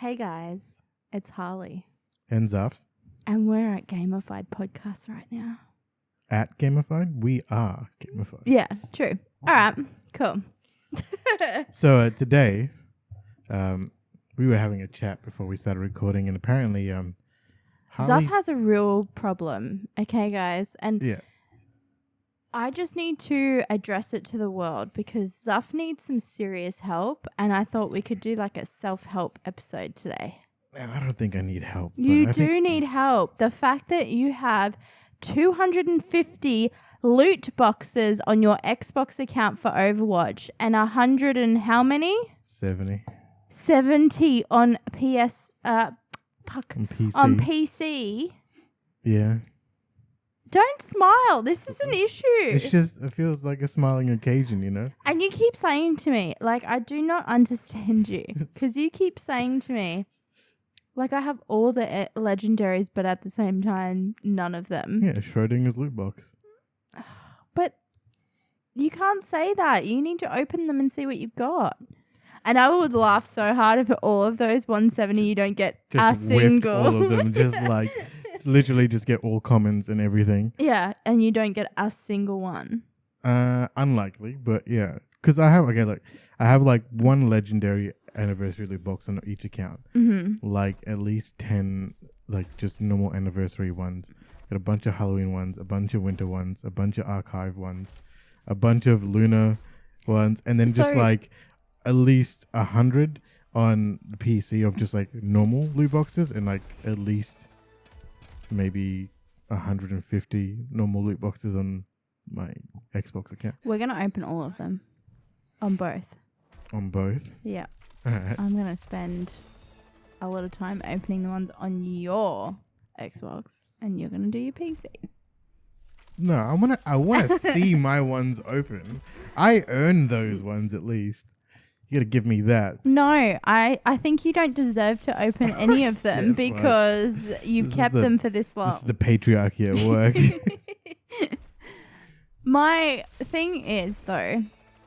Hey guys, it's Harley. And Zaff. And we're at Gamified Podcast right now. At Gamified? We are Gamified. Yeah, true. All right, cool. So today, we were having a chat before we started recording, and apparently Zuff has a real problem, okay guys? And yeah. I just need to address it to the world because Zuff needs some serious help, and I thought we could do like a self-help episode today. I don't think I need help. You do need help. The fact that you have 250 loot boxes on your Xbox account for Overwatch and 100 and how many? 70 on PS. on PC. On PC. Yeah. Don't smile. This is an issue. It's just, it feels like a smiling occasion, you know? And you keep saying to me, like, I do not understand you because you keep saying to me, like, I have all the legendaries, but at the same time, none of them. Yeah, Schrodinger's loot box. But you can't say that. You need to open them and see what you've got. And I would laugh so hard if all of those 170 you don't get Just a whiffed single. all of them. Just like, literally just get all commons and everything. Yeah, and you don't get a single one. Unlikely, but yeah. Because I have like one legendary anniversary loot box on each account. Mm-hmm. Like at least 10 like just normal anniversary ones. Got a bunch of Halloween ones, a bunch of winter ones, a bunch of archive ones, a bunch of Lunar ones, and then just like at least 100 on the PC of just like normal loot boxes, and like at least maybe 150 normal loot boxes on my Xbox account. We're going to open all of them on both. On both? Yeah. Alright. I'm going to spend a lot of time opening the ones on your Xbox, and you're going to do your PC. No, I wanna see my ones open. I earned those ones at least. You gotta give me that. No, I think you don't deserve to open any of them because you've kept them for this long. This is the patriarchy at work. My thing is, though,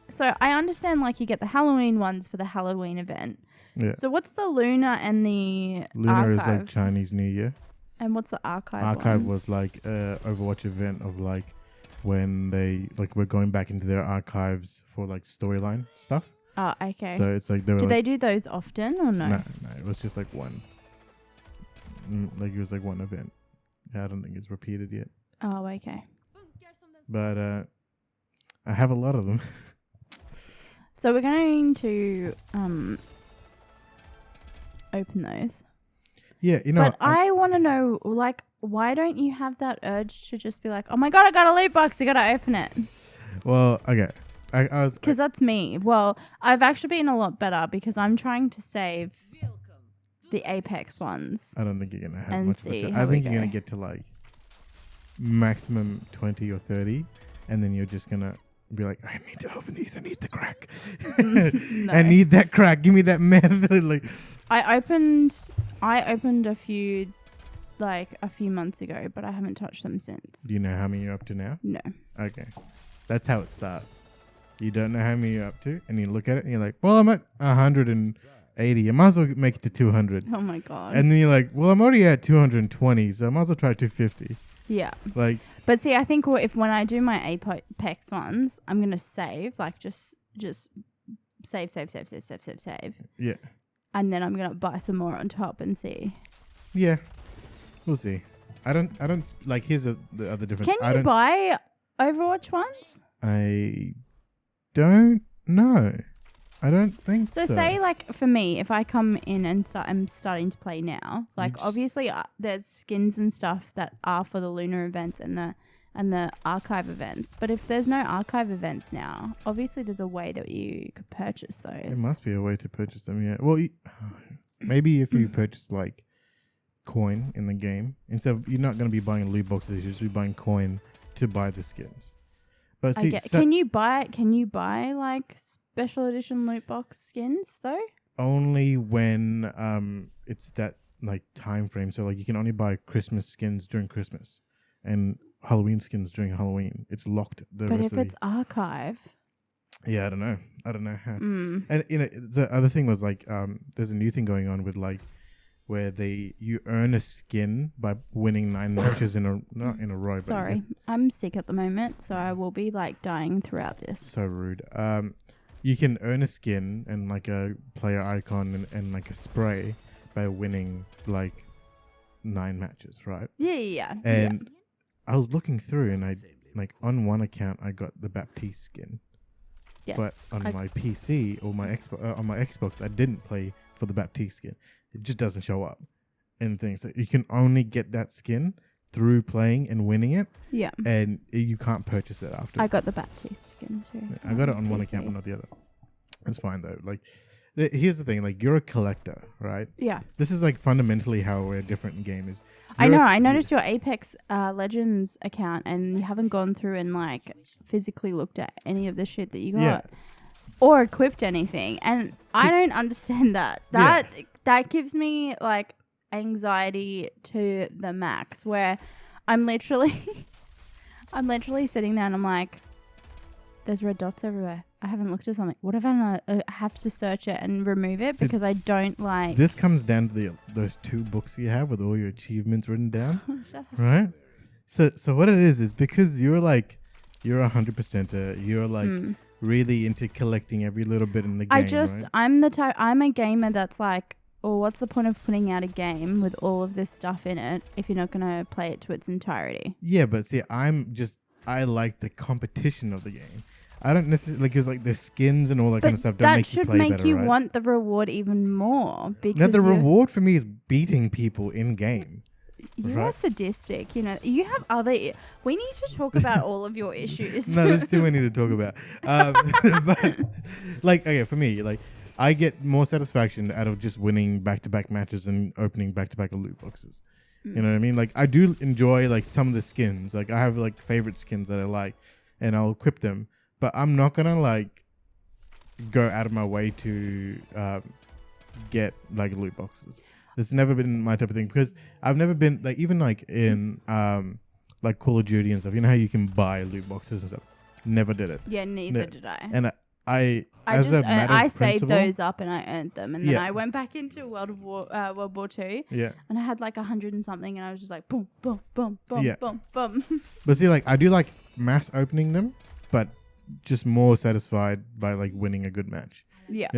so I understand, like, you get the Halloween ones for the Halloween event. Yeah. So what's the Lunar and the Lunar archive? is like Chinese New Year. And what's the archive Archive ones? was like a Overwatch event of like when they like we're going back into their archives for like storyline stuff. Oh, okay. So it's like they do those often or no? No, it was just like one. Like it was like one event. I don't think it's repeated yet. Oh, okay. But I have a lot of them. So we're going to open those. Yeah, you know. But I want to know, like, why don't you have that urge to just be like, oh my God, I got a loot box, I got to open it? Well, okay. Because that's me. Well, I've actually been a lot better because I'm trying to save the Apex ones. I don't think you're going to have and much. See I think you're going to get to like maximum 20 or 30, and then you're just going to be like, I need to open these. I need the crack. No. I need that crack. Give me that meth. Like, I opened a few, like, a few months ago, but I haven't touched them since. do you know how many you're up to now? No. Okay. That's how it starts. You don't know how many you're up to, and you look at it and you're like, well, I'm at 180. I might as well make it to 200. Oh my God. And then you're like, well, I'm already at 220, so I might as well try 250. Yeah. Like, but see, I think when I do my Apex ones, I'm going to save, like just save. yeah. And then I'm going to buy some more on top and see. Yeah. We'll see. I don't like, here's the other difference. Can you buy Overwatch ones? I don't know. I don't think so. So say, like, for me, if I come in and I'm starting to play now, like, obviously there's skins and stuff that are for the Lunar events and the archive events. But if there's no archive events now, obviously there's a way that you could purchase those. There must be a way to purchase them, yeah. Well, maybe if you purchase, like, coin in the game, instead of, you're not going to be buying loot boxes, you'll just be buying coin to buy the skins. But see, can you buy like special edition loot box skins though? Only when it's that like time frame. So like you can only buy Christmas skins during Christmas and Halloween skins during Halloween. It's locked. But if it's archive, Yeah, I don't know how. And the other thing was like, there's a new thing going on with like where you earn a skin by winning 9 matches not in a row. Sorry, I'm sick at the moment, so I will be like dying throughout this. So rude. You can earn a skin and like a player icon and like a spray by winning like 9 matches, right? Yeah. And I was looking through and I like on one account I got the Baptiste skin. Yes. But on my PC or on my Xbox, I didn't play for the Baptiste skin. It just doesn't show up in things. So you can only get that skin through playing and winning it. Yeah. And you can't purchase it after. I got the Baptiste skin too. I got it on one account, but not the other. It's fine though. Like, here's the thing. Like, you're a collector, right? Yeah. This is like fundamentally how we're different in game is. I know. I noticed your Apex Legends account, and you haven't gone through and like physically looked at any of the shit that you got or equipped anything. And I don't understand that. That gives me like anxiety to the max, where I'm literally sitting there and I'm like, there's red dots everywhere. I haven't looked at something. What if I have to search it and remove it because I don't like... This comes down to those 2 books you have with all your achievements written down, right? So what it is because you're a 100%er. You're like really into collecting every little bit in the game, right? I'm a gamer that's like, well, what's the point of putting out a game with all of this stuff in it if you're not going to play it to its entirety? Yeah, but see, I like the competition of the game. I don't necessarily, because like the skins and all that kind of stuff don't make you play better, that should make you right? want the reward even more. Because now, the reward for me is beating people in game. You are sadistic. You know, you have other... We need to talk about all of your issues. No, there's too many to talk about. But like, okay, for me, like, I get more satisfaction out of just winning back-to-back matches and opening back-to-back loot boxes. You know what I mean? Like, I do enjoy like some of the skins. Like, I have like favorite skins that I like, and I'll equip them. But I'm not gonna like go out of my way to get like loot boxes. It's never been my type of thing because I've never been like, even like in like Call of Duty and stuff. You know how you can buy loot boxes and stuff. Never did it. Yeah, neither did I. And I saved those up and I earned them, and then I went back into World War II. Yeah. And I had like 100 and something, and I was just like boom, boom, boom, boom, boom, boom. But see, like, I do like mass opening them, but just more satisfied by like winning a good match. Yeah.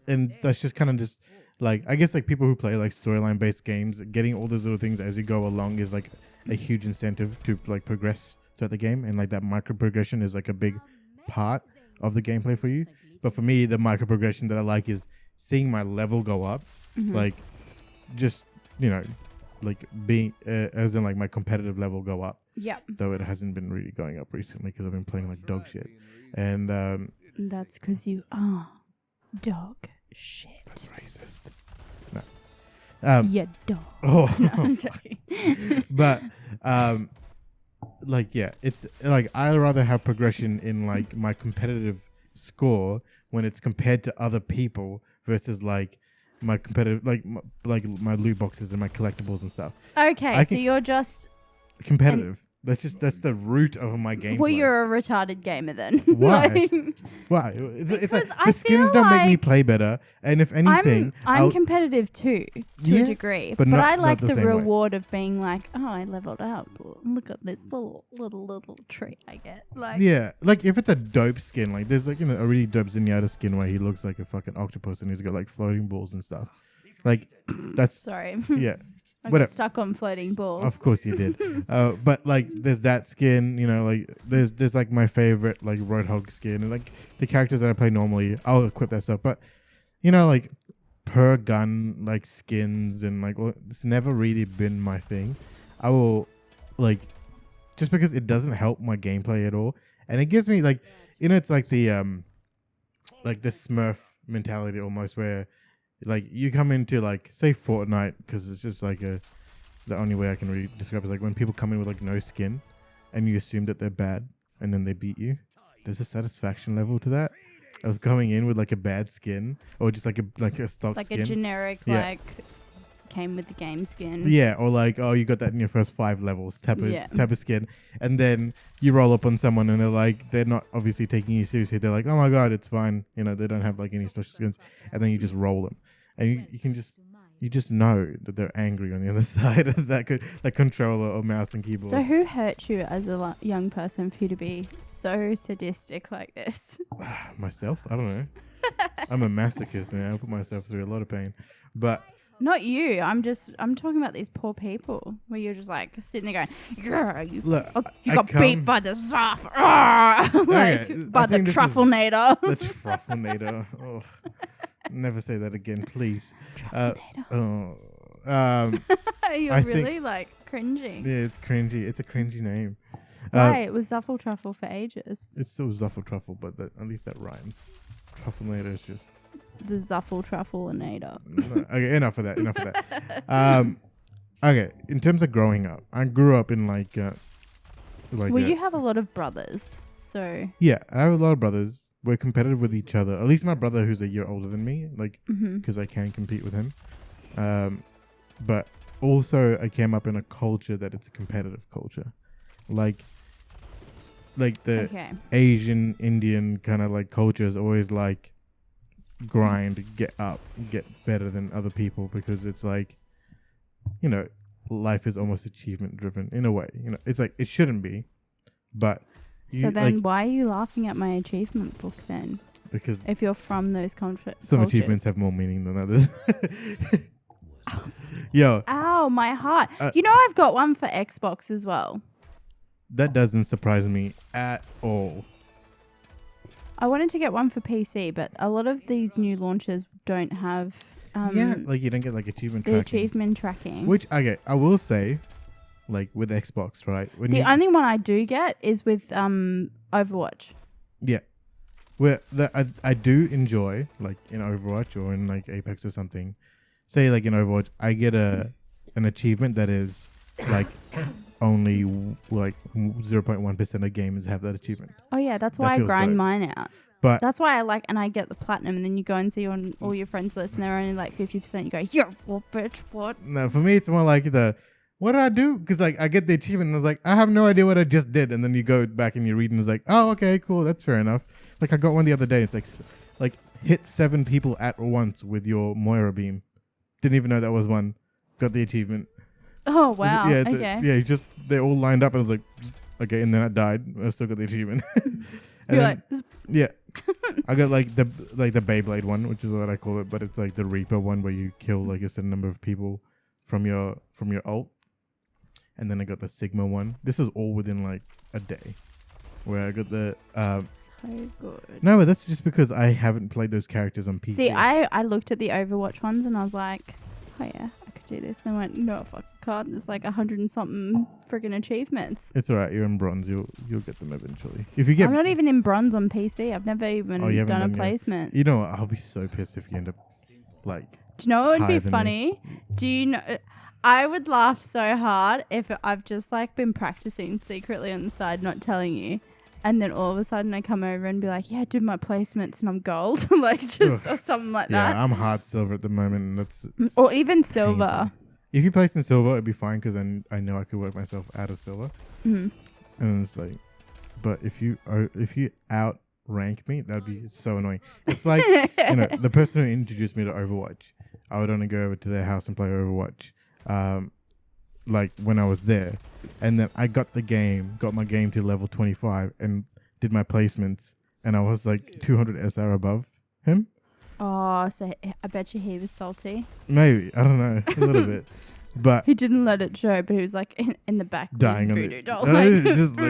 And that's just kind of just like, I guess like people who play like storyline based games, getting all those little things as you go along is like a huge incentive to like progress throughout the game, and like that micro progression is like a big part of the gameplay for you. But for me, the micro progression that I like is seeing my level go up, like just, you know, like being as in like my competitive level go up. Yeah. Though it hasn't been really going up recently because I've been playing like dog shit. And that's because you are dog shit. That's racist. No. Yeah, dog. Oh, no, I'm joking. But like, yeah, it's like I'd rather have progression in like my competitive score when it's compared to other people versus like my competitive, like my loot boxes and my collectibles and stuff. Okay, so you're just competitive. That's the root of my game. Well, you're a retarded gamer then. Why? Why? It's like the skins don't make me play better, and if anything, I'm competitive too to a degree, but I like the reward of being like, oh, I leveled up. Look at this little treat I get. Like, yeah, like if it's a dope skin, like there's like, you know, a really dope Zenyatta skin where he looks like a fucking octopus and he's got like floating balls and stuff. Like that's sorry. Yeah. I got stuck on floating balls. Of course you did. But like there's that skin, you know, like there's like my favorite like Roadhog skin, and like the characters that I play normally, I'll equip that stuff. But you know, like per gun like skins and like, well, it's never really been my thing. I will like, just because it doesn't help my gameplay at all, and it gives me like, you know, it's like the Smurf mentality almost, where like you come into like, say, Fortnite, because it's just like the only way I can really describe it is like when people come in with like no skin and you assume that they're bad and then they beat you. There's a satisfaction level to that of coming in with like a bad skin or just like a stock like skin. A generic like came with the game skin. Yeah, or like, oh, you got that in your first 5 levels type of skin, and then you roll up on someone and they're not obviously taking you seriously. They're like, oh my god, it's fine. You know, they don't have like any special skins, and then you just roll them, and you can just know that they're angry on the other side of that controller or mouse and keyboard. So who hurt you as a young person for you to be so sadistic like this? Myself? I don't know. I'm a masochist, man. I put myself through a lot of pain, but not you. I'm talking about these poor people where you're just like sitting there going, yeah, you got beat by the Zaff, by the Trufflenator. The Trufflenator. Oh, never say that again, please. Trufflenator. You're really like cringing. Yeah, it's cringy. It's a cringy name. Right, it was Zuffle Truffle for ages. It's still Zuffle Truffle, but at least that rhymes. Trufflenator is just the Zuffle Trufflenator. Okay, enough of that. Okay, in terms of growing up, I grew up in well, you have a lot of brothers, so yeah, I have a lot of brothers. We're competitive with each other. At least my brother, who's a year older than me, because I can compete with him. But also, I came up in a culture that it's a competitive culture, like the Asian, Indian kind of like culture is always like grind, get up, get better than other people, because it's like, you know, life is almost achievement driven in a way. You know, it's like it shouldn't be, but so then why are you laughing at my achievement book then? Because if you're from those cultures, some achievements have more meaning than others. Yo, ow, my heart. You know, I've got one for Xbox as well. That doesn't surprise me at all. I wanted to get one for PC, but a lot of these new launches don't have like you don't get like achievement tracking. Achievement tracking. Which I will say, like with Xbox, right? The only one I do get is with Overwatch. Yeah. Where I do enjoy, like in Overwatch or in like Apex or something. Say like in Overwatch, I get an achievement that is like only like 0.1% of gamers have that achievement. Oh yeah, that's why I grind mine out. But that's why I get the platinum, and then you go and see on all your friends list, and they're only like 50%. You go, yeah, what bitch, what? No, for me it's more like what did I do? Because like I get the achievement, and I was like, I have no idea what I just did, and then you go back and you read, and it's like, oh, okay, cool, that's fair enough. Like I got one the other day. It's like hit 7 people at once with your Moira beam. Didn't even know that was one. Got the achievement. Oh wow! Yeah, okay. They all lined up, and I was like, okay, and then I died. I still got the achievement. You're then, yeah, I got like the Beyblade one, which is what I call it, but it's like the Reaper one where you kill like a certain number of people from your ult, and then I got the Sigma one. This is all within like a day, where I got the. So good. No, but that's just because I haven't played those characters on PC. See, I looked at the Overwatch ones and I was like, oh yeah, I could do this. And I went, no, fuck, can't. There's like 100 and something friggin' achievements. It's alright. You're in bronze. You'll get them eventually. If you get, I'm not even in bronze on PC. I've never even done a placement. You know what? I'll be so pissed if you end up like. Do you know what would be funny? Do you know? I would laugh so hard if I've just like been practicing secretly on the side, not telling you. And then all of a sudden I come over and be like, yeah, do my placements and I'm gold. Like just or something like that. Yeah, I'm hard silver at the moment. And or even silver. Painful. If you place in silver, it'd be fine because I know I could work myself out of silver. Mm-hmm. And it's like, but if you outrank me, that'd be so annoying. It's like, you know, the person who introduced me to Overwatch, I would only go over to their house and play Overwatch. Like when I was there, and then I got my game to level 25 and did my placements, and I was like 200 SR above him. Oh, so I bet you he was salty. Maybe, I don't know, a little bit, but he didn't let it show. But he was like in the back dying with his voodoo doll, just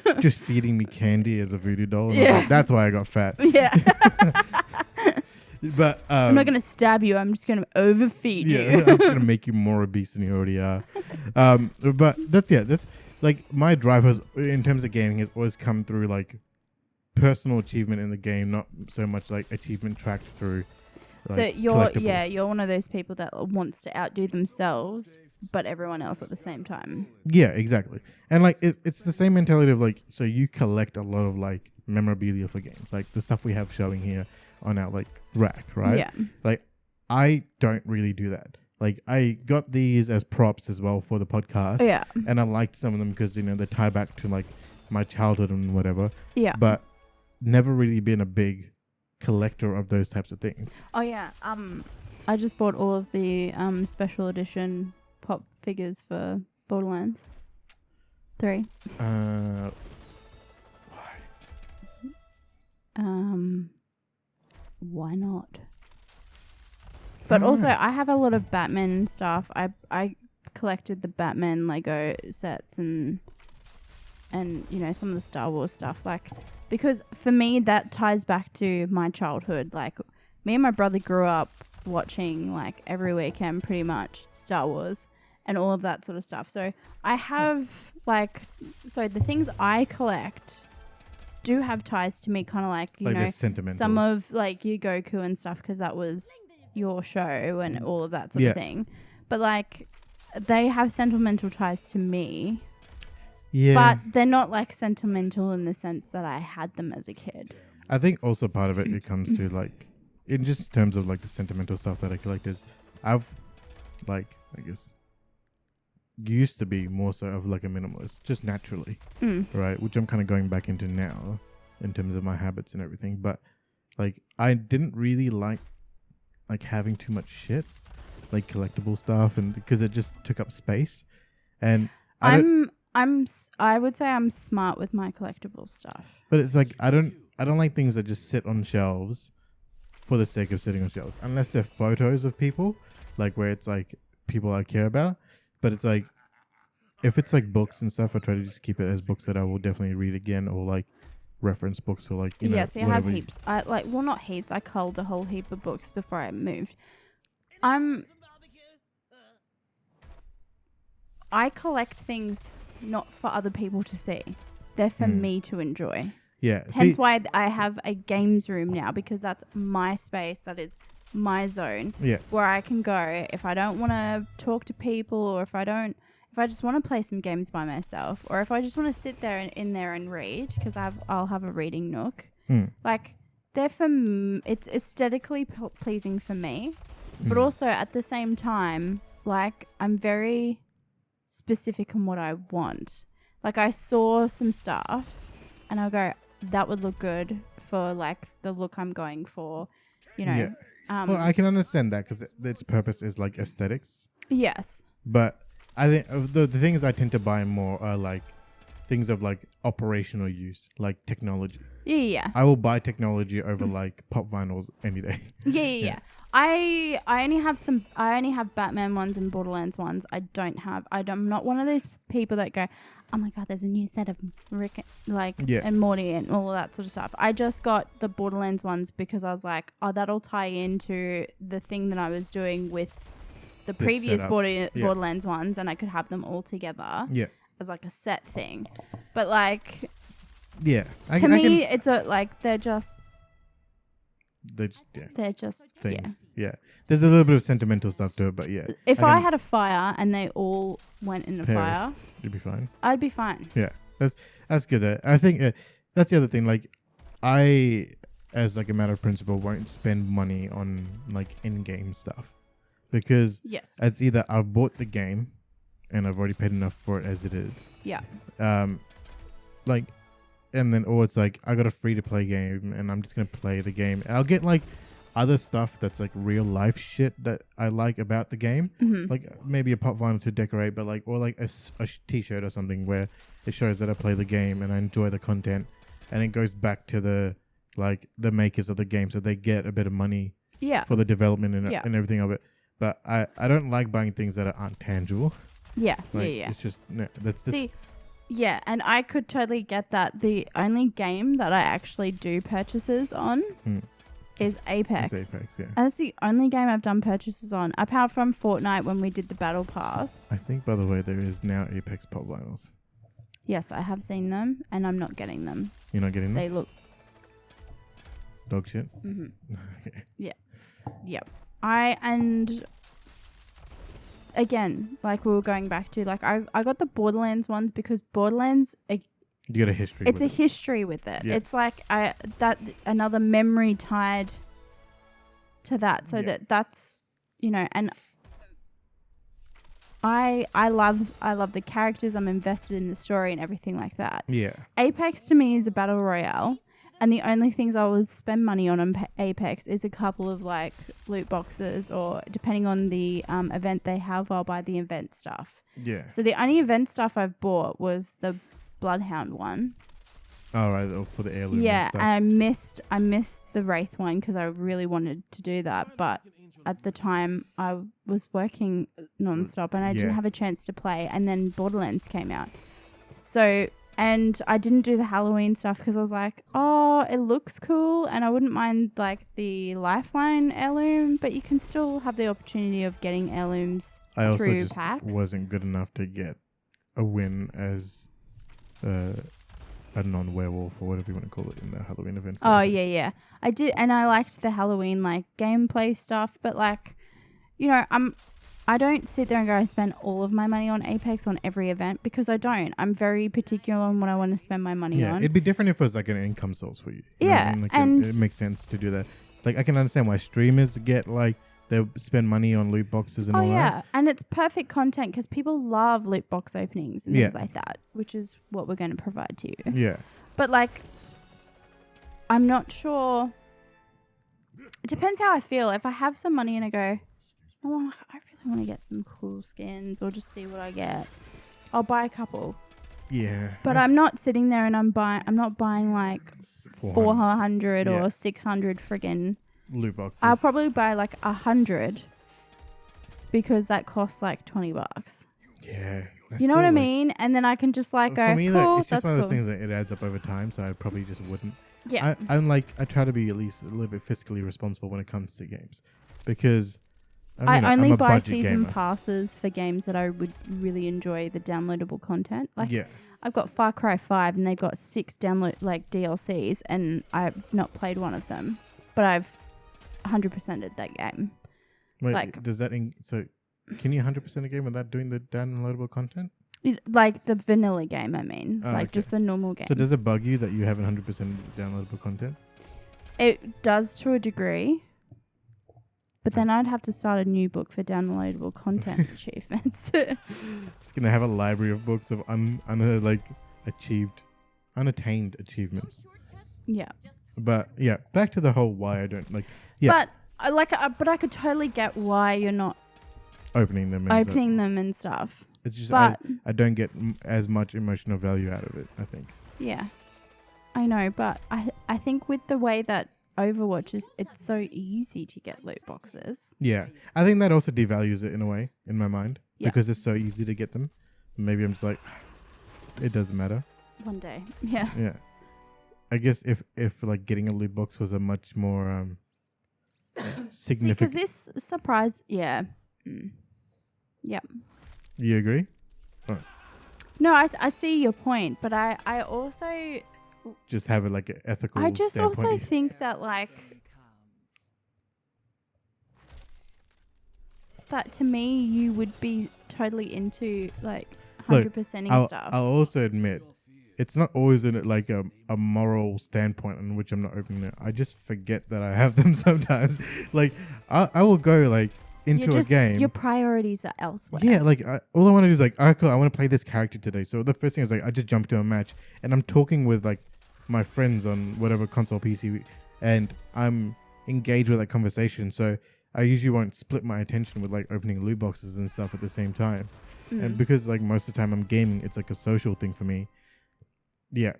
like just feeding me candy as a voodoo doll. And like, that's why I got fat. Yeah. But I'm not gonna stab you. I'm just gonna overfeed you. I'm just gonna make you more obese than you already are. But that's like my drive has, in terms of gaming, has always come through like personal achievement in the game, not so much like achievement tracked through. Like, so you're one of those people that wants to outdo themselves, but everyone else at the same time. Yeah, exactly. And like it's the same mentality of like, so you collect a lot of like memorabilia for games, like the stuff we have showing here on our like rack, right? Yeah. Like I don't really do that. Like, I got these as props as well for the podcast. Yeah. And I liked some of them because, they tie back to, like, my childhood and whatever. Yeah. But never really been a big collector of those types of things. Oh, yeah. I just bought all of the special edition pop figures for Borderlands 3. Why? Why not? But also, I have a lot of Batman stuff. I collected the Batman Lego sets and some of the Star Wars stuff. Like, because for me that ties back to my childhood. Like, me and my brother grew up watching like every weekend pretty much Star Wars and all of that sort of stuff. So I have the things I collect do have ties to me, kind of like sentimental. Some of like your Goku and stuff, because that was your show and all of that sort of thing. But like, they have sentimental ties to me. Yeah. But they're not like sentimental in the sense that I had them as a kid. I think also part of it comes to like, in just terms of like the sentimental stuff that I collect is, I've like, I guess, used to be more so of like a minimalist, just naturally, right? Which I'm kind of going back into now in terms of my habits and everything. But like, I didn't really like having too much shit, like collectible stuff, and because it just took up space. And I would say I'm smart with my collectible stuff. But it's like, I don't like things that just sit on shelves for the sake of sitting on shelves, unless they're photos of people, like where it's like people I care about. But it's like, if it's like books and stuff, I try to just keep it as books that I will definitely read again, or like reference books for like, Yes, I have heaps. Not heaps. I culled a whole heap of books before I moved. I collect things not for other people to see. They're for me to enjoy. Yeah. Hence why I have a games room now, because that's my space. That is my zone. Yeah. Where I can go if I don't want to talk to people, or if I just want to play some games by myself, or if I just want to sit there in there and read, because I'll have a reading nook. Like, they're it's aesthetically pleasing for me, but also at the same time, like, I'm very specific on what I want. Like, I saw some stuff and I'll go, that would look good for like the look I'm going for, Yeah. Well, I can understand that because its purpose is like aesthetics. Yes. But I think the things I tend to buy more are like things of like operational use, like technology. Yeah. I will buy technology over like pop vinyls any day. Yeah. I only have Batman ones and Borderlands ones. I'm not one of those people that go, oh my god, there's a new set of Rick and Morty and all of that sort of stuff. I just got the Borderlands ones because I was like, oh, that'll tie into the thing that I was doing with the previous Borderlands ones, and I could have them all together as like a set thing. But like, to me, it's they're just things. Yeah. There's a little bit of sentimental stuff to it, but yeah. If I had a fire and they all went in the fire, you'd be fine. I'd be fine. Yeah. That's good. I think that's the other thing. Like, I, as like a matter of principle, won't spend money on like in-game stuff, because it's either I've bought the game and I've already paid enough for it as it is. Yeah. Like, and then, or it's like, I got a free to play game and I'm just going to play the game. And I'll get like other stuff that's like real life shit that I like about the game. Like maybe a pop vinyl to decorate, but like, or like a t-shirt or something where it shows that I play the game and I enjoy the content, and it goes back to the makers of the game, so they get a bit of money for the development and everything of it. But I don't like buying things that aren't tangible. Yeah. It's just, yeah, and I could totally get that. The only game that I actually do purchases on is Apex. It's Apex, yeah. And that's the only game I've done purchases on, apart from Fortnite when we did the Battle Pass. I think, by the way, there is now Apex pop vinyls. Yes, I have seen them, and I'm not getting them. You're not getting them? They look... dog shit? Okay. Yeah. Yep. And... again, like we were going back to, like I got the Borderlands ones because Borderlands, you got a history. It's a history with it. Yeah. It's like that another memory tied to that. So that's, you know, and I love the characters. I'm invested in the story and everything like that. Yeah. Apex to me is a battle royale, and the only things I will spend money on Apex is a couple of like loot boxes, or depending on the event they have, I'll buy the event stuff. Yeah. So the only event stuff I've bought was the Bloodhound one. Oh, right, for the heirloom. Yeah, and stuff. I missed the Wraith one because I really wanted to do that, but at the time I was working nonstop and I didn't have a chance to play, and then Borderlands came out. So, and I didn't do the Halloween stuff because I was like, oh, it looks cool and I wouldn't mind like the Lifeline heirloom, but you can still have the opportunity of getting heirlooms I also through just packs. wasn't good enough to get a win as a non-werewolf or whatever you want to call it in the Halloween event. Oh, yeah. I did, and I liked the Halloween like gameplay stuff, but like, you know, I don't sit there and go, I spend all of my money on Apex on every event, because I don't. I'm very particular on what I want to spend my money on. It'd be different if it was like an income source for you. You know what I mean? Like and it makes sense to do that. Like I can understand why streamers get like they spend money on loot boxes and all that. And it's perfect content because people love loot box openings and things like that, which is what we're going to provide to you. Yeah. But like, I'm not sure. It depends how I feel. If I have some money and I go, I really want to get some cool skins or just see what I get, I'll buy a couple. Yeah. But I'm not sitting there and I'm not buying like 400 or 600 friggin' loot boxes. I'll probably buy like 100 because that costs like $20. Yeah. You know what I mean? And then I can just like go, for me, cool, it's just that's one of those cool. things that it adds up over time, so I probably just wouldn't. Yeah. I try to be at least a little bit fiscally responsible when it comes to games, because I only I'm a buy budget season gamer. passes for games that I would really enjoy the downloadable content. Like, yeah. I've got Far Cry 5 and they've got 6 download like DLCs, and I've not played one of them, but I've 100%ed that game. Wait, like, does that so? Can you 100% a game without doing the downloadable content? Like the vanilla game, I mean, like just the normal game. So does it bug you that you haven't 100% of the downloadable content? It does to a degree, but then I'd have to start a new book for downloadable content achievements. Just gonna have a library of books of unattained achievements. Yeah. But yeah, back to the whole why I don't like. Yeah. But I could totally get why you're not opening them and stuff. It's just but I don't get as much emotional value out of it, I think. Yeah. I know, but I think with the way that Overwatch is, it's so easy to get loot boxes. Yeah. I think that also devalues it in a way, in my mind. Yeah. Because it's so easy to get them. Maybe I'm just like, it doesn't matter. One day. Yeah. Yeah. I guess if like getting a loot box was a much more significant. Because this surprise, yeah. Yep. You agree? Oh. No, I see your point, but I also just have it like an ethical. I just also think that like that to me you would be totally into like 100%ing stuff. I'll also admit it's not always in like a moral standpoint in which I'm not opening it. I just forget that I have them sometimes. Like I will go like into a game. Your priorities are elsewhere. Yeah, like all I want to do is like, cool, I want to play this character today. So the first thing is like, I just jump to a match and I'm talking with like my friends on whatever console PC, and I'm engaged with that conversation. So I usually won't split my attention with like opening loot boxes and stuff at the same time. And because like most of the time I'm gaming, it's like a social thing for me. Yeah,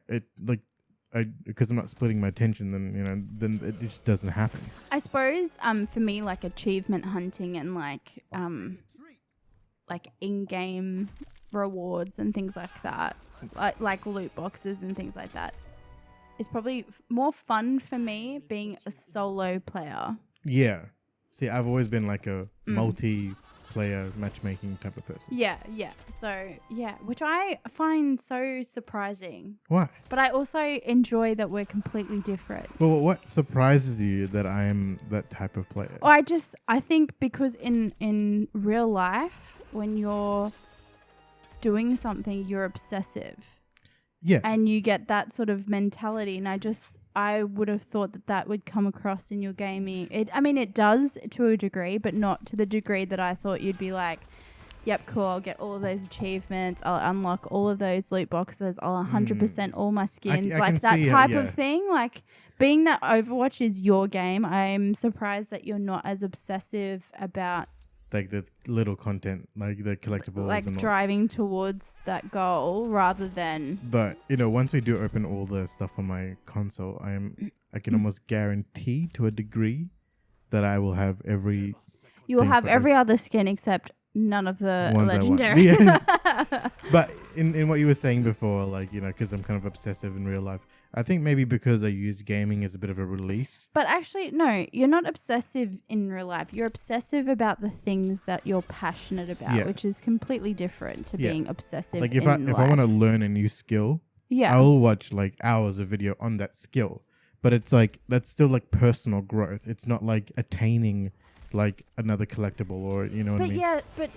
because I'm not splitting my attention, then it just doesn't happen. I suppose for me, like achievement hunting and like in-game rewards and things like that, like loot boxes and things like that, is probably more fun for me being a solo player. Yeah. See, I've always been like a multiplayer matchmaking type of person. Yeah. So, yeah, which I find so surprising. Why? But I also enjoy that we're completely different. Well, what surprises you that I am that type of player? I think because in real life, when you're doing something, you're obsessive. Yeah. And you get that sort of mentality. And I would have thought that would come across in your gaming. It does to a degree, but not to the degree that I thought you'd be like, yep, cool, I'll get all of those achievements, I'll unlock all of those loot boxes, I'll 100% all my skins, like that type of thing. Like, being that Overwatch is your game, I'm surprised that you're not as obsessive about like the little content, like the collectibles, like and driving towards that goal rather than. But once we do open all the stuff on my console, I can almost guarantee to a degree that I will have every. You will have every other skin except none of the legendary. Yeah. But in what you were saying before, like, because I'm kind of obsessive in real life, I think maybe because I use gaming as a bit of a release. But actually, no, you're not obsessive in real life. You're obsessive about the things that you're passionate about, which is completely different to being obsessive. Like if I want to learn a new skill, I will watch like hours of video on that skill. But it's like, that's still like personal growth. It's not like attaining like another collectible or what I mean? Yeah, but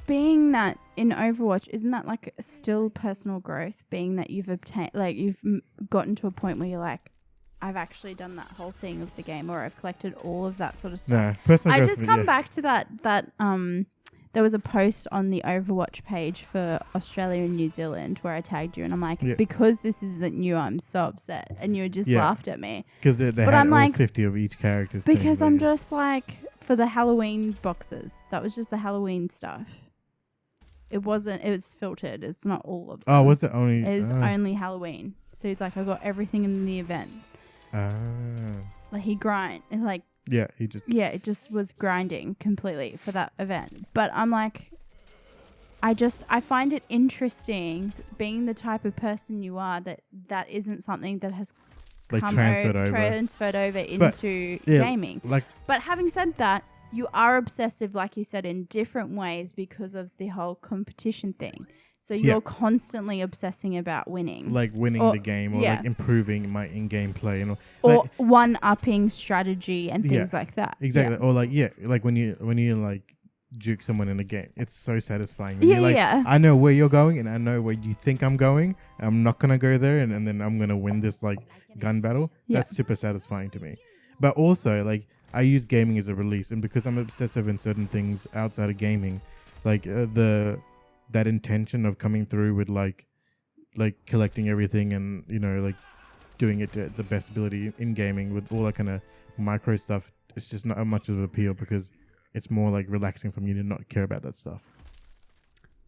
being that in Overwatch, isn't that like still personal growth? Being that you've obtained, like you've gotten to a point where you're like, I've actually done that whole thing of the game, or I've collected all of that sort of stuff. Nah, personal growth. I just come back to that there was a post on the Overwatch page for Australia and New Zealand where I tagged you, and I'm like, because this isn't new, I'm so upset, and you just laughed at me because they had all like, 50 of each character's because I'm just like, for the Halloween boxes, that was just the Halloween stuff. It wasn't. It was filtered. It's not all of them. Oh, was it only? It was only Halloween. So he's like, I got everything in the event. Like he grind and like. Yeah, he just. Yeah, it just was grinding completely for that event. But I'm like, I find it interesting, being the type of person you are, that isn't something that has like transferred over into gaming. Like, but having said that, you are obsessive, like you said, in different ways because of the whole competition thing. So you're constantly obsessing about winning. Like winning the game, or like improving my in-game play. Or like, one-upping strategy and things like that. Exactly. Yeah. Or like when you like juke someone in a game, it's so satisfying. I know where you're going and I know where you think I'm going. I'm not going to go there and then I'm going to win this like gun battle. That's super satisfying to me. But also like, I use gaming as a release, and because I'm obsessive in certain things outside of gaming, like that intention of coming through with like collecting everything and like doing it to the best ability in gaming with all that kind of micro stuff, it's just not much of an appeal because it's more like relaxing for me to not care about that stuff.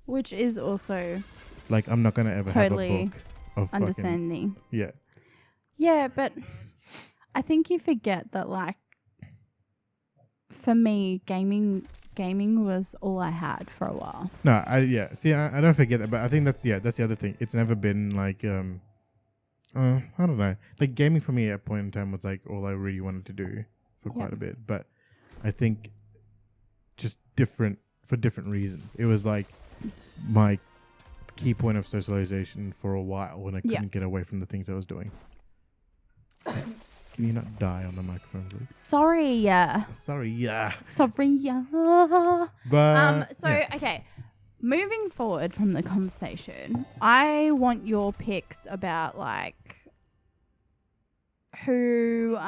Which is also like, I'm not gonna ever totally have a book of understanding. Yeah, but I think you forget that, like, for me, gaming was all I had for a while. No, I don't forget that, but I think that's the other thing. It's never been like I don't know. Like, gaming for me at a point in time was like all I really wanted to do for quite a bit. But I think just for different reasons. It was like my key point of socialization for a while when I couldn't get away from the things I was doing. Can you not die on the microphone, please? Sorry, yeah. But okay. Moving forward from the conversation, I want your picks about like who,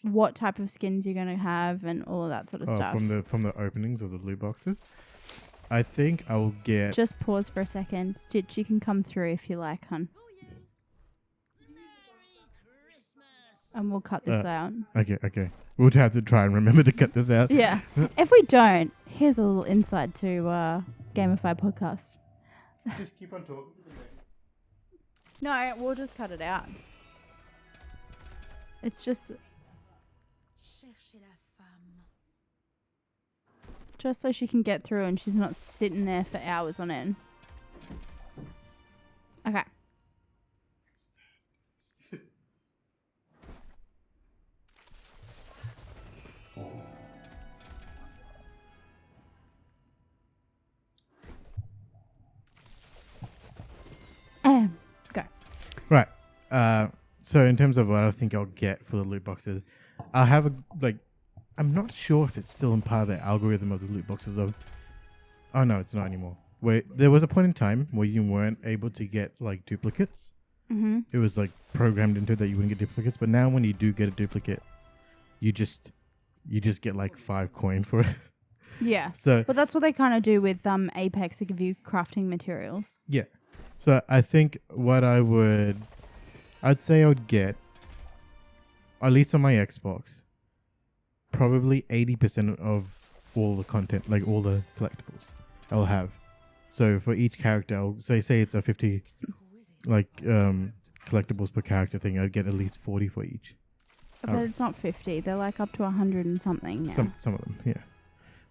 what type of skins you're gonna have and all of that sort of stuff. From the openings of the loot boxes. I think I'll get. Just pause for a second, Stitch. You can come through if you like, hun. And we'll cut this out. Okay. We'll have to try and remember to cut this out. Yeah. If we don't, here's a little insight to Gamified podcast. Just keep on talking. No, we'll just cut it out. It's just so she can get through and she's not sitting there for hours on end. Okay. Go. Right. So in terms of what I think I'll get for the loot boxes, I'll have I'm not sure if it's still in part of the algorithm of the loot boxes of. Oh no, it's not anymore. Where there was a point in time where you weren't able to get like duplicates It was like programmed into it that you wouldn't get duplicates. But now when you do get a duplicate, you just get like 5 coin for it. Yeah. But that's what they kind of do with Apex. They give you crafting materials. Yeah. So I think what I'd say I would get, at least on my Xbox, probably 80% of all the content, like all the collectibles I'll have. So for each character, I'll say it's a 50 like collectibles per character thing. I'd get at least 40 for each. But it's not 50. They're like up to 100 and something now. Some of them, yeah.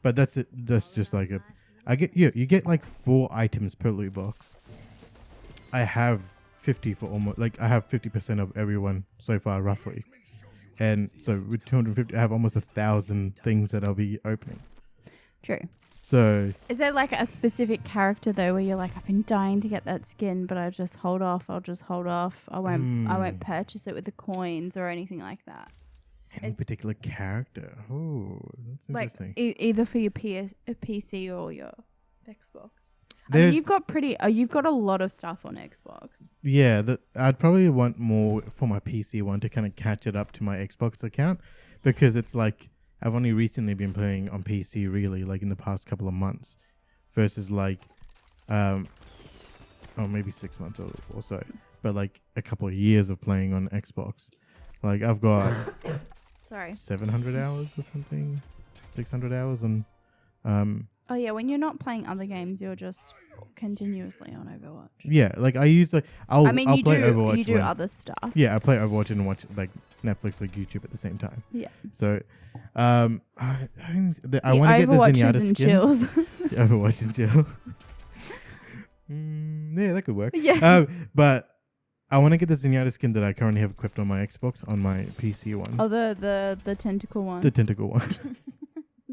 But that's it. That's just like you get like 4 items per loot box. I have 50 for almost, like I have 50% of everyone so far roughly. And so with 250, I have almost 1,000 things that I'll be opening. True. So is there like a specific character though where you're like, I've been dying to get that skin, but I'll just hold off. I won't purchase it with the coins or anything like that. Any particular character? Oh, that's interesting. Like either for your PC or your Xbox. I mean, you've got a lot of stuff on Xbox. Yeah, I'd probably want more for my PC one to kind of catch it up to my Xbox account, because it's like I've only recently been playing on PC, really, like in the past couple of months, versus like, maybe 6 months or so, but like a couple of years of playing on Xbox. Like I've got 700 hours or something, 600 hours on. Oh yeah, when you're not playing other games, you're just continuously on Overwatch. Yeah, like I use like I'll play Overwatch. You do other stuff. Yeah, I play Overwatch and watch like Netflix or YouTube at the same time. Yeah. So, I want to get the Zenyatta skin. Chills. Overwatch and chill. Yeah, that could work. Yeah. But I want to get the Zenyatta skin that I currently have equipped on my Xbox on my PC one. Oh, the tentacle one. The tentacle one.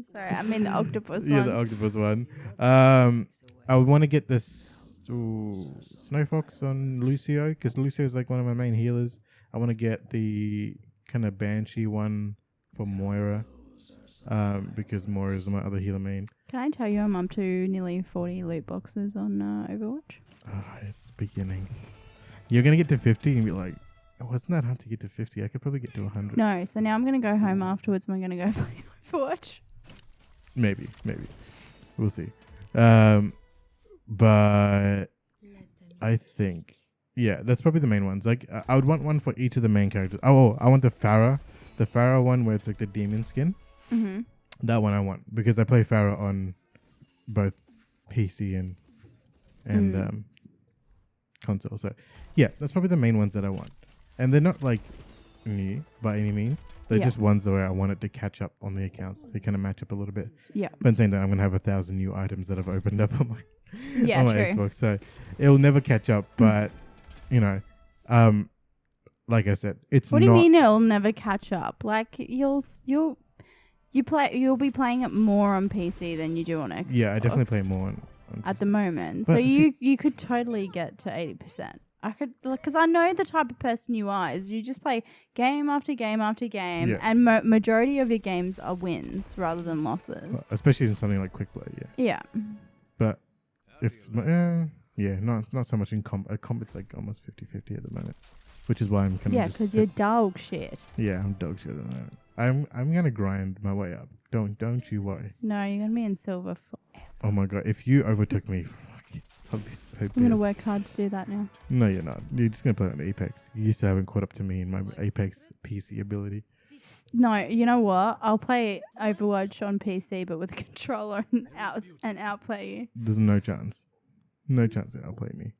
Sorry, I mean the octopus one. Yeah, the octopus one. I would want to get this Snow Fox on Lucio, because Lucio is like one of my main healers. I want to get the kind of Banshee one for Moira, because Moira is my other healer main. Can I tell you I'm up to nearly 40 loot boxes on Overwatch? It's beginning. You're going to get to 50 and be like, it wasn't that hard to get to 50. I could probably get to 100. No, so now I'm going to go home afterwards and I'm going to go play Overwatch. Maybe. We'll see. But I think, yeah, that's probably the main ones. Like, I would want one for each of the main characters. Oh, I want the Pharah one where it's like the demon skin. Mm-hmm. That one I want, because I play Pharah on both PC and console. So, yeah, that's probably the main ones that I want. And they're not like new by any means. They're just ones where I want it to catch up on the accounts. They kind of match up a little bit. Yeah. But I'm saying that I'm going to have 1,000 new items that I've opened up on my true. Xbox. So it'll never catch up. But, you know, like I said, it's What do you mean it'll never catch up? Like you'll be playing it more on PC than you do on Xbox. Yeah, I definitely play more on at the moment. But so you could totally get to 80%. I could, because I know the type of person you are. Is you just play game after game after game, and majority of your games are wins rather than losses. Especially in something like quick play, yeah. But if not so much in comp. It's like almost 50-50 at the moment, which is why I'm kind of because you're dog shit. Yeah, I'm dog shit at the moment. I'm gonna grind my way up. Don't you worry. No, you're gonna be in silver forever. Oh my god, if you overtook me, I'll be so pissed. I'm going to work hard to do that now. No, you're not. You're just going to play on Apex. You still haven't caught up to me in my Apex PC ability. No, you know what? I'll play Overwatch on PC, but with a controller and outplay you. There's no chance. No chance that outplay me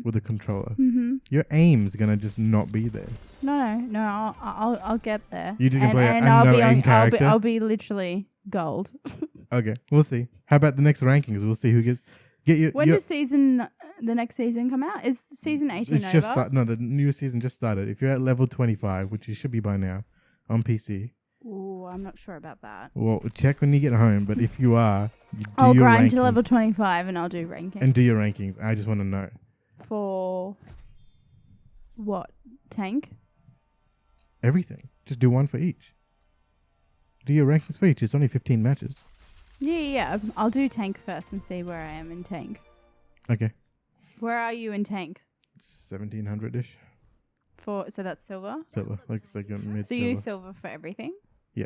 with a controller. Mm-hmm. Your aim's going to just not be there. No, I'll get there. You're just going to play a no-aim character? I'll be literally gold. Okay, we'll see. How about the next rankings? We'll see who gets... When does the next season come out? Is season 18 it's over? No, the new season just started. If you're at level 25, which you should be by now, on PC. Ooh, I'm not sure about that. Well, check when you get home, but if you are, I'll grind to level 25 and I'll do rankings. And do your rankings. I just want to know. For what? Tank? Everything. Just do one for each. Do your rankings for each. It's only 15 matches. Yeah. I'll do tank first and see where I am in tank. Okay. Where are you in tank? $1,700-ish. So that's silver. Silver, like it's like a mid. So you use silver for everything. Yeah.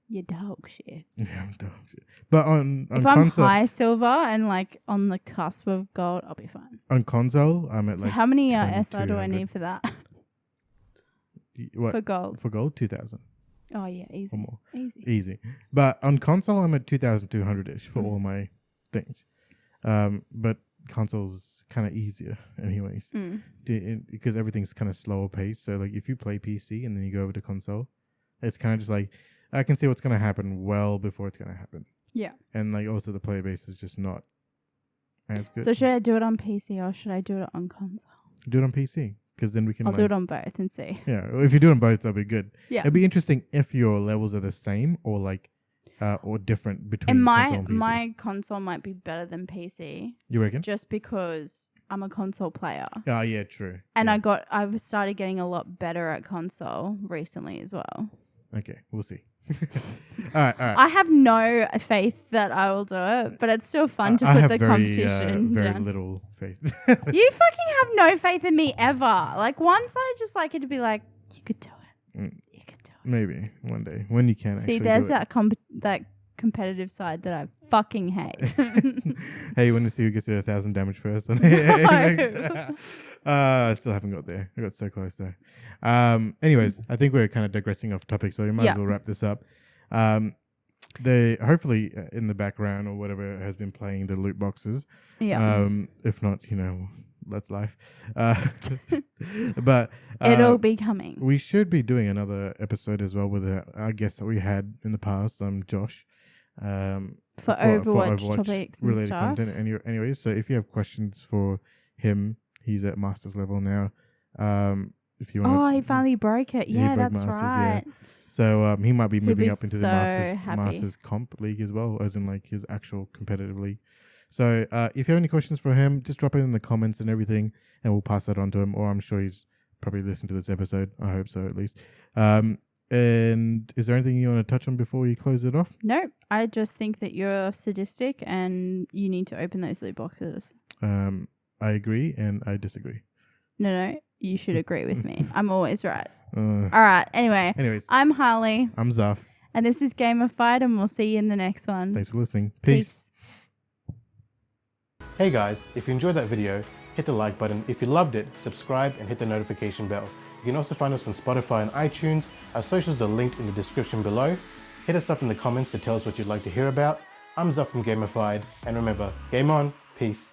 You dog shit. Yeah, I'm dog shit. But on if console, I'm high silver and like on the cusp of gold, I'll be fine. On console, I'm at So like. how many SI do I need for that? What? For gold. For gold, 2,000. Oh yeah, easy. Or more. Easy. But on console, I'm at 2,200-ish for all my things. But console's kind of easier anyways. Because everything's kind of slower paced. So like if you play PC and then you go over to console, it's kind of just like, I can see what's going to happen well before it's going to happen. Yeah. And like also the player base is just not as good. So should I do it on PC or should I do it on console? Do it on PC. Because then we can. I'll do it on both and see. Yeah, if you do them both, that'll be good. Yeah, it'd be interesting if your levels are the same or like, or different between console and PC. My console might be better than PC. You reckon? Just because I'm a console player. Oh yeah, true. And I've started getting a lot better at console recently as well. Okay, we'll see. All right. I have no faith that I will do it, but it's still fun to put the competition very down. little faith. You fucking have no faith in me ever. Like once I just like it to be like, you could do it. You could do it. Maybe one day when you can. See, actually there's do it. that competitive side that I fucking hate. Hey, you want to see who gets to 1,000 damage first? I still haven't got there. I got so close there. Anyways, I think we're kind of digressing off topic, so we might as well wrap this up. They hopefully in the background or whatever has been playing the loot boxes. Yeah. If not, that's life. But it'll be coming. We should be doing another episode as well with our guest that we had in the past, Josh. For Overwatch topics and related stuff. content. Anyways, so if you have questions for him, he's at master's level now. If you want, he finally broke it. Yeah, that's masters, right. Yeah. So he might be moving be up into so the happy. masters comp league as well, as in like his actual competitive league. So if you have any questions for him, just drop it in the comments and everything, and we'll pass that on to him. Or I'm sure he's probably listened to this episode. I hope so, at least. And is there anything you want to touch on before you close it off? No, I just think that you're sadistic and you need to open those loot boxes. I agree and I disagree. No, you should agree with me. I'm always right. All right. Anyways, I'm Harley. I'm Zaff. And this is Gamified, and we'll see you in the next one. Thanks for listening. Peace. Hey guys, if you enjoyed that video, hit the like button. If you loved it, subscribe and hit the notification bell. You can also find us on Spotify and iTunes. Our socials are linked in the description below. Hit us up in the comments to tell us what you'd like to hear about. I'm Zuff from Gamified, and remember, game on, peace.